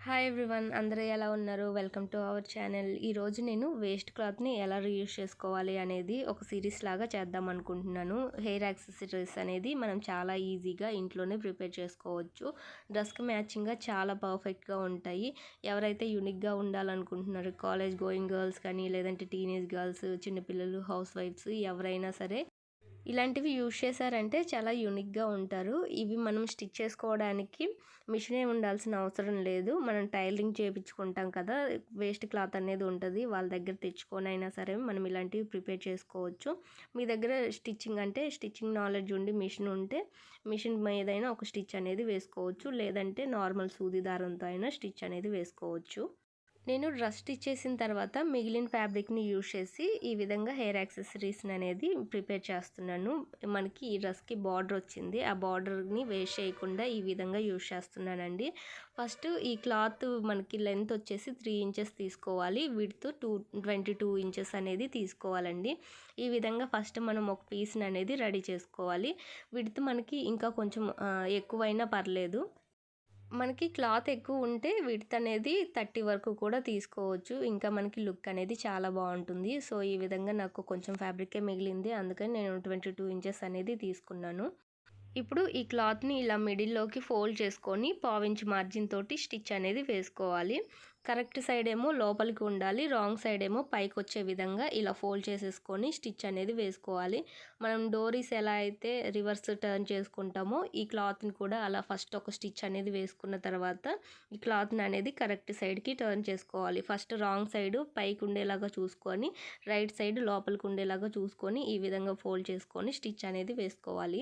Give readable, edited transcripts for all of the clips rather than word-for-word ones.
Hi everyone, అందరూ ఎలా ఉన్నారు? Welcome to our channel. ఈరోజు నేను వేస్ట్ క్లాత్ని ఎలా రీయూజ్ చేసుకోవాలి అనేది ఒక సిరీస్ లాగా చేద్దాం అనుకుంటున్నాను. హెయిర్ యాక్సెసరీస్ అనేది మనం చాలా ఈజీగా ఇంట్లోనే ప్రిపేర్ చేసుకోవచ్చు. డ్రెస్కి మ్యాచింగ్గా చాలా పర్ఫెక్ట్గా ఉంటాయి. ఎవరైతే యూనిక్గా ఉండాలనుకుంటున్నారో కాలేజ్ గోయింగ్ గర్ల్స్ కానీ, లేదంటే టీనేజ్ గర్ల్స్, చిన్నపిల్లలు, హౌస్ వైఫ్స్ ఎవరైనా సరే ఇలాంటివి యూజ్ చేశారంటే చాలా యూనిక్గా ఉంటారు. ఇవి మనం స్టిచ్ చేసుకోవడానికి మిషనే ఉండాల్సిన అవసరం లేదు. మనం టైలరింగ్ చేయించుకుంటాం కదా, వేస్ట్ క్లాత్ అనేది ఉంటుంది, వాళ్ళ దగ్గర తెచ్చుకొని అయినా సరే మనం ఇలాంటివి ప్రిపేర్ చేసుకోవచ్చు. మీ దగ్గర స్టిచ్చింగ్ అంటే స్టిచ్చింగ్ నాలెడ్జ్ ఉండి మిషన్ ఉంటే మిషన్ మీదైనా ఒక స్టిచ్ అనేది వేసుకోవచ్చు, లేదంటే నార్మల్ సూది దారంతో అయినా స్టిచ్ అనేది వేసుకోవచ్చు. నేను డ్రెస్ స్టిచ్ చేసిన తర్వాత మిగిలిన ఫ్యాబ్రిక్ని యూజ్ చేసి ఈ విధంగా హెయిర్ యాక్సెసరీస్ని అనేది ప్రిపేర్ చేస్తున్నాను. మనకి ఈ డ్రెస్కి బార్డర్ వచ్చింది, ఆ బార్డర్ని వేస్ట్ చేయకుండా ఈ విధంగా యూజ్ చేస్తున్నానండి. ఫస్ట్ ఈ క్లాత్ మనకి లెంత్ వచ్చేసి 3 ఇంచెస్ తీసుకోవాలి, విడ్త్ 22 ఇంచెస్ అనేది తీసుకోవాలండి. ఈ విధంగా ఫస్ట్ మనం ఒక పీస్ని అనేది రెడీ చేసుకోవాలి. విడ్త్ మనకి ఇంకా కొంచెం ఎక్కువైనా పర్లేదు. మనకి క్లాత్ ఎక్కువ ఉంటే విడ్త్ అనేది 30 వరకు కూడా తీసుకోవచ్చు. ఇంకా మనకి లుక్ అనేది చాలా బాగుంటుంది. సో ఈ విధంగా నాకు కొంచెం ఫ్యాబ్రికే మిగిలింది, అందుకని నేను 22 ఇంచెస్ అనేది తీసుకున్నాను. ఇప్పుడు ఈ క్లాత్ని ఇలా మిడిల్లోకి ఫోల్డ్ చేసుకొని పావించి మార్జిన్ తోటి స్టిచ్ అనేది వేసుకోవాలి. కరెక్ట్ సైడ్ ఏమో లోపలికి ఉండాలి, రాంగ్ సైడ్ ఏమో పైకి వచ్చే విధంగా ఇలా ఫోల్డ్ చేసేసుకొని స్టిచ్ అనేది వేసుకోవాలి. మనం డోరీస్ ఎలా అయితే రివర్స్ టర్న్ చేసుకుంటామో ఈ క్లాత్ని కూడా అలా ఫస్ట్ ఒక స్టిచ్ అనేది వేసుకున్న తర్వాత ఈ క్లాత్ని అనేది కరెక్ట్ సైడ్కి టర్న్ చేసుకోవాలి. ఫస్ట్ రాంగ్ సైడ్ పైకి ఉండేలాగా చూసుకొని, రైట్ సైడ్ లోపలికి ఉండేలాగా చూసుకొని ఈ విధంగా ఫోల్డ్ చేసుకొని స్టిచ్ అనేది వేసుకోవాలి.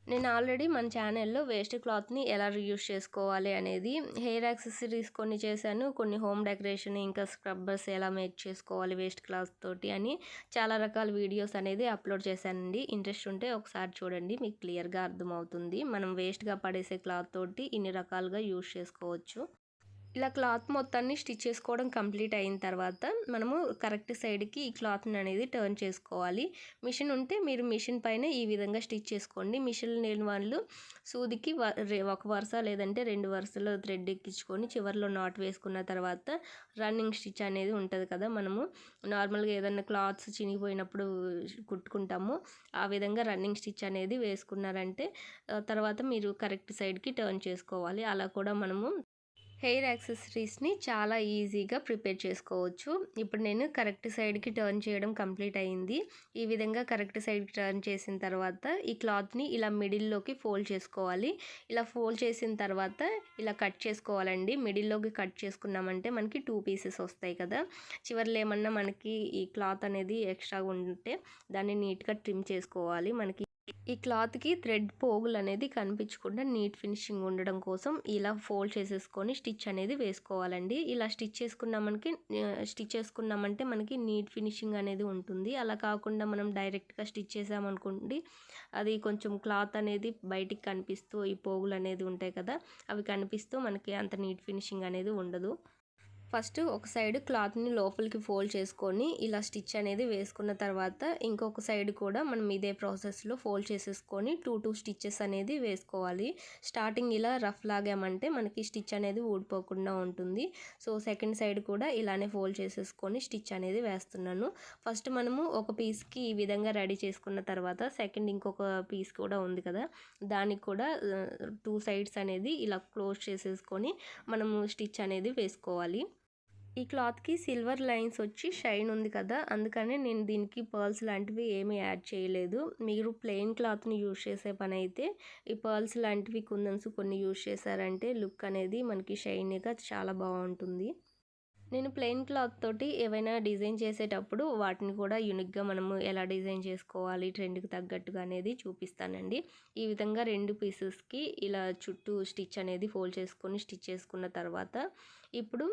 నేను ఆల్రెడీ మన ఛానల్లో వేస్ట్ క్లాత్ని ఎలా రీయూజ్ చేసుకోవాలి అనేది, హెయిర్ యాక్సెసరీస్ కొన్ని చేశాను, కొన్ని హోమ్ డెకరేషన్, ఇంకా స్క్రబ్బర్స్ ఎలా మేక్ చేసుకోవాలి వేస్ట్ క్లాత్ తోటి అని చాలా రకాల వీడియోస్ అనేది అప్లోడ్ చేశానండి. ఇంట్రెస్ట్ ఉంటే ఒకసారి చూడండి, మీకు క్లియర్గా అర్థమవుతుంది. మనం వేస్ట్గా పడేసే క్లాత్ తోటి ఇన్ని రకాలుగా యూజ్ చేసుకోవచ్చు. ఇలా క్లాత్ మొత్తాన్ని స్టిచ్ చేసుకోవడం కంప్లీట్ అయిన తర్వాత మనము కరెక్ట్ సైడ్కి ఈ క్లాత్ని అనేది టర్న్ చేసుకోవాలి. మిషన్ ఉంటే మీరు మిషన్ పైన ఈ విధంగా స్టిచ్ చేసుకోండి. మిషన్ లేని వాళ్ళు సూదికి ఒక వరుస లేదంటే 2 వరుసలు థ్రెడ్ ఎక్కించుకొని చివరిలో నాట్ వేసుకున్న తర్వాత రన్నింగ్ స్టిచ్ అనేది ఉంటుంది కదా, మనము నార్మల్గా ఏదైనా క్లాత్స్ చినిగిపోయినప్పుడు కుట్టుకుంటాము, ఆ విధంగా రన్నింగ్ స్టిచ్ అనేది వేసుకున్నారంటే తర్వాత మీరు కరెక్ట్ సైడ్కి టర్న్ చేసుకోవాలి. అలా కూడా మనము హెయిర్ యాక్సెసరీస్ని చాలా ఈజీగా ప్రిపేర్ చేసుకోవచ్చు. ఇప్పుడు నేను కరెక్ట్ సైడ్కి టర్న్ చేయడం కంప్లీట్ అయింది. ఈ విధంగా కరెక్ట్ సైడ్కి టర్న్ చేసిన తర్వాత ఈ క్లాత్ని ఇలా మిడిల్లోకి ఫోల్డ్ చేసుకోవాలి. ఇలా ఫోల్డ్ చేసిన తర్వాత ఇలా కట్ చేసుకోవాలండి. మిడిల్లోకి కట్ చేసుకున్నామంటే మనకి 2 పీసెస్ వస్తాయి కదా, చివర్లో ఏమన్నా మనకి ఈ క్లాత్ అనేది ఎక్స్ట్రాగా ఉంటే దాన్ని నీట్గా ట్రిమ్ చేసుకోవాలి. మనకి ఈ క్లాత్కి థ్రెడ్ పోగులు అనేది కనిపించకుండా నీట్ ఫినిషింగ్ ఉండడం కోసం ఇలా ఫోల్డ్ చేసేసుకొని స్టిచ్ అనేది వేసుకోవాలండి. ఇలా స్టిచ్ చేసుకున్నామంటే మనకి నీట్ ఫినిషింగ్ అనేది ఉంటుంది. అలా కాకుండా మనం డైరెక్ట్గా స్టిచ్ చేసామనుకోండి, అది కొంచెం క్లాత్ అనేది బయటికి కనిపిస్తూ ఈ పోగులు అనేది ఉంటాయి కదా, అవి కనిపిస్తూ మనకి అంత నీట్ ఫినిషింగ్ అనేది ఉండదు. ఫస్ట్ ఒక సైడ్ క్లాత్ని లోపలికి ఫోల్డ్ చేసుకొని ఇలా స్టిచ్ అనేది వేసుకున్న తర్వాత ఇంకొక సైడ్ కూడా మనం ఇదే ప్రాసెస్లో ఫోల్డ్ చేసేసుకొని 2 స్టిచ్చెస్ అనేది వేసుకోవాలి. స్టార్టింగ్ ఇలా రఫ్ లాగామంటే మనకి స్టిచ్ అనేది ఊడిపోకుండా ఉంటుంది. సో సెకండ్ సైడ్ కూడా ఇలానే ఫోల్డ్ చేసేసుకొని స్టిచ్ అనేది వేస్తున్నాను. ఫస్ట్ మనము ఒక పీస్కి ఈ విధంగా రెడీ చేసుకున్న తర్వాత సెకండ్ ఇంకొక పీస్ కూడా ఉంది కదా, దానికి కూడా 2 సైడ్స్ అనేది ఇలా క్లోజ్ చేసేసుకొని మనము స్టిచ్ అనేది వేసుకోవాలి. ఈ క్లాత్కి సిల్వర్ లైన్స్ వచ్చి షైన్ ఉంది కదా, అందుకనే నేను దీనికి పర్ల్స్ లాంటివి ఏమీ యాడ్ చేయలేదు. మీరు ప్లెయిన్ క్లాత్ని యూజ్ చేసే పని అయితే ఈ పర్ల్స్ లాంటివి కుందన్స్ కొన్ని యూజ్ చేశారంటే లుక్ అనేది మనకి షైనీగా చాలా బాగుంటుంది. నేను ప్లెయిన్ క్లాత్ తోటి ఏవైనా డిజైన్ చేసేటప్పుడు వాటిని కూడా యూనిక్గా మనము ఎలా డిజైన్ చేసుకోవాలి ట్రెండ్కి తగ్గట్టుగా అనేది చూపిస్తానండి. ఈ విధంగా 2 పీసెస్కి ఇలా చుట్టూ స్టిచ్ అనేది ఫోల్డ్ చేసుకొని స్టిచ్ చేసుకున్న తర్వాత ఇప్పుడు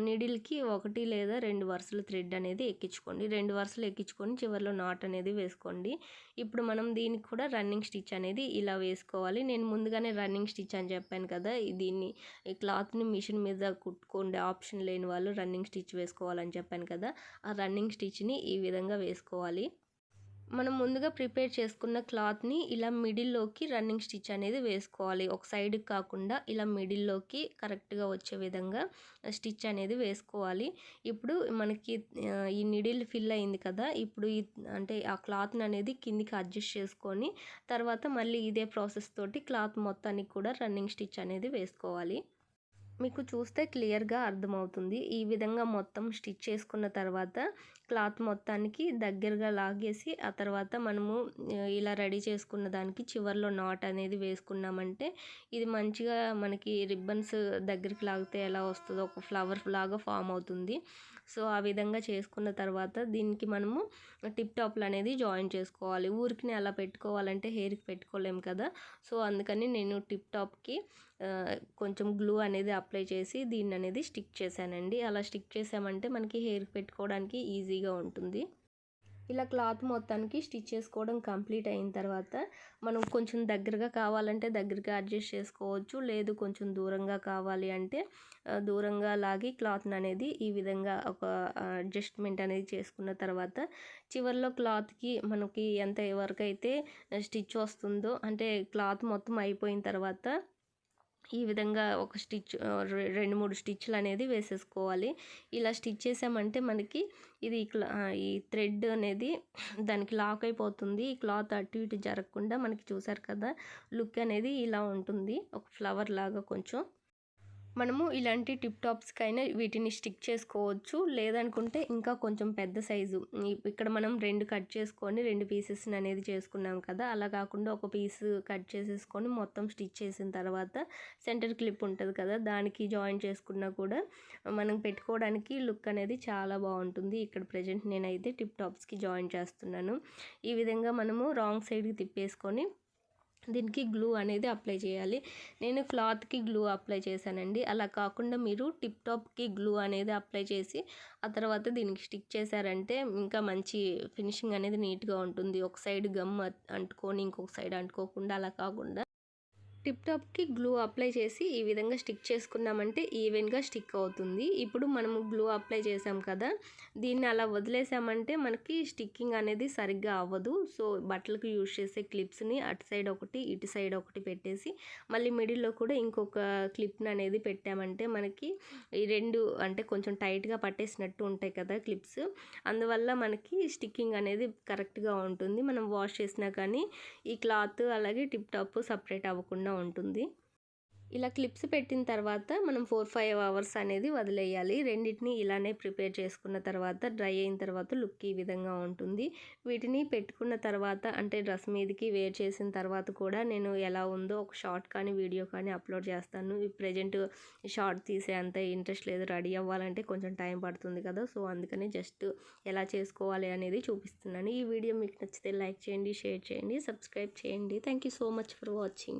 నీడిల్కి 1 లేదా 2 వరుసలు థ్రెడ్ అనేది ఎక్కించుకోండి. 2 వరుసలు ఎక్కించుకొని చివరిలో నాట్ అనేది వేసుకోండి. ఇప్పుడు మనం దీనికి కూడా రన్నింగ్ స్టిచ్ అనేది ఇలా వేసుకోవాలి. నేను ముందుగానే రన్నింగ్ స్టిచ్ అని చెప్పాను కదా, దీన్ని ఈ క్లాత్ని మిషన్ మీద కుట్టుకోండి ఆప్షన్ లేని వాళ్ళు రన్నింగ్ స్టిచ్ వేసుకోవాలని చెప్పాను కదా, ఆ రన్నింగ్ స్టిచ్ని ఈ విధంగా వేసుకోవాలి. మనం ముందుగా ప్రిపేర్ చేసుకున్న క్లాత్‌ని ఇలా మిడిల్‌లోకి రన్నింగ్ స్టిచ్ అనేది వేసుకోవాలి. ఒక సైడ్‌కి కాకుండా ఇలా మిడిల్‌లోకి కరెక్ట్‌గా వచ్చే విధంగా స్టిచ్ అనేది వేసుకోవాలి. ఇప్పుడు మనకి ఈ నీడిల్ ఫిల్ అయింది కదా! ఇప్పుడు అంటే ఆ క్లాత్‌ననేది కిందికి అడ్జస్ట్ చేసుకొని తర్వాత మళ్ళీ ఇదే ప్రాసెస్ తోటి క్లాత్ మొత్తానికి కూడా రన్నింగ్ స్టిచ్ అనేది వేసుకోవాలి. మీకు చూస్తే క్లియర్‌గా అర్థమవుతుంది. ఈ విధంగా మొత్తం స్టిచ్ చేసుకున్న తర్వాత క్లాత్ మొత్తానికి దగ్గరగా లాగేసి ఆ తర్వాత మనము ఇలా రెడీ చేసుకున్న దానికి చివర్లో నాట్ అనేది వేసుకున్నామంటే ఇది మంచిగా మనకి రిబ్బన్స్ దగ్గరికి లాగితే ఎలా వస్తదో ఒక ఫ్లవర్ లాగా ఫామ్ అవుతుంది. సో, ఆ విధంగా చేసుకున్న తర్వాత దీనికి మనము టిప్ టాప్‌లు అనేది జాయిన్ చేసుకోవాలి. ఊరికనే అలా పెట్టుకోవాలంటే హెయిర్‌కి పెట్టుకోలేము కదా! సో, అందుకని నేను టిప్ టాప్‌కి కొంచెం గ్లూ అనేది అప్లై చేసి దీన్ననేది స్టిక్ చేశానండి. అలా స్టిక్ చేసామంటే మనకి హెయిర్‌కి పెట్టుకోవడానికి ఈజీగా ఉంటుంది. ఇలా క్లాత్ మొత్తానికి స్టిచ్ చేసుకోవడం కంప్లీట్ అయిన తర్వాత మనం కొంచెం దగ్గరగా కావాలంటే దగ్గరగా అడ్జస్ట్ చేసుకోవచ్చు. లేదు కొంచెం దూరంగా కావాలి అంటే దూరంగా లాగి క్లాత్‌ననేది ఈ విధంగా ఒక అడ్జస్ట్‌మెంట్ అనేది చేసుకున్న తర్వాత చివర్లో క్లాత్‌కి మనకి ఎంత వరకైతే స్టిచ్ వస్తుందో అంటే క్లాత్ మొత్తం అయిపోయిన తర్వాత ఈ విధంగా ఒక స్టిచ్ 2, 3 స్టిచ్‌లనేది వేసేసుకోవాలి. ఇలా స్టిచ్ చేసామంటే మనకి ఇది ఈ థ్రెడ్ అనేది దానికి లాక్ అయిపోతుంది. ఈ క్లాత్ అటు ఇటు జరగకుండా మనకి చూసారు కదా! లుక్ అనేది ఇలా ఉంటుంది. ఒక ఫ్లవర్ లాగా కొంచెం. మనము ఇలాంటి టిప్ టాప్స్‌కైనా వీటిని స్టిక్ చేసుకోవచ్చు. లేదనుకుంటే ఇంకా కొంచెం పెద్ద సైజు ఇక్కడ మనం 2 కట్ చేసుకొని 2 పీసెస్‌ననేది చేసుకున్నాం కదా! అలా కాకుండా ఒక పీస్ కట్ చేసేసుకొని మొత్తం స్టిచ్ చేసిన తర్వాత సెంటర్ క్లిప్ ఉంటది కదా! దానికి జాయిన్ చేసుకున్నా కూడా మనం పెట్టుకోవడానికి లుక్ అనేది చాలా బావుంటుంది. ఇక్కడ ప్రెజెంట్ నేనైతే టిప్ టాప్స్‌కి జాయిన్ చేస్తున్నాను. ఈ విధంగా మనము రాంగ్ సైడ్‌కి తిప్పేసుకొని దీనికి గ్లూ అనేది అప్లై చేయాలి. నేను క్లాత్‌కి గ్లూ అప్లై చేశానండి. అలా కాకుండా మీరు టిప్ టాప్‌కి గ్లూ అనేది అప్లై చేసి ఆ తర్వాత దీనికి స్టిక్ చేశారంటే ఇంకా మంచి ఫినిషింగ్ అనేది నీట్‌గా ఉంటుంది. ఒక సైడ్ గమ్ అంటుకొని ఇంకొక సైడ్ అంటుకోకుండా అలా కాకుండా టిప్ టాప్‌కి గ్లూ అప్లై చేసి ఈ విధంగా స్టిక్ చేసుకున్నామంటే ఈవెన్‌గా స్టిక్ అవుతుంది. ఇప్పుడు మనము గ్లూ అప్లై చేసాం కదా! దీన్ని అలా వదిలేసామంటే మనకి స్టిక్కింగ్ అనేది సరిగ్గా అవ్వదు. సో, బట్టలకు యూజ్ చేసే క్లిప్స్‌ని అటు సైడ్ ఒకటి, ఇటు సైడ్ ఒకటి పెట్టేసి మళ్ళీ మిడిల్‌లో కూడా ఇంకొక క్లిప్‌ననేది పెట్టామంటే మనకి ఈ 2 అంటే కొంచెం టైట్‌గా పట్టేసినట్టు ఉంటాయి కదా క్లిప్స్. అందువల్ల మనకి స్టిక్కింగ్ అనేది కరెక్ట్‌గా ఉంటుంది. మనం వాష్ చేసినా కానీ ఈ క్లాత్ అలాగే టిప్ టాప్ సెపరేట్ అవ్వకుండా ఉంటుంది. ఇలా క్లిప్స్ పెట్టిన తర్వాత మనం 4, 5 అవర్స్ అనేది వదిలేయాలి. రెండిటిని ఇలానే ప్రిపేర్ చేసుకున్న తర్వాత డ్రై అయిన తర్వాత లుక్ ఈ విధంగా ఉంటుంది. వీటిని పెట్టుకున్న తర్వాత అంటే డ్రెస్ మీదకి వేర్ చేసిన తర్వాత కూడా నేను ఎలా ఉందో ఒక షార్ట్ కానీ వీడియో కానీ అప్లోడ్ చేస్తాను. ప్రెజెంట్ షార్ట్ తీసే అంత ఇంట్రెస్ట్ లేదు. రెడీ అవ్వాలంటే కొంచెం టైం పడుతుంది కదా! సో, అందుకని జస్ట్ ఎలా చేసుకోవాలి అనేది చూపిస్తున్నాను. ఈ వీడియో మీకు నచ్చితే లైక్ చేయండి, షేర్ చేయండి, సబ్స్క్రైబ్ చేయండి. Thank you so much for watching.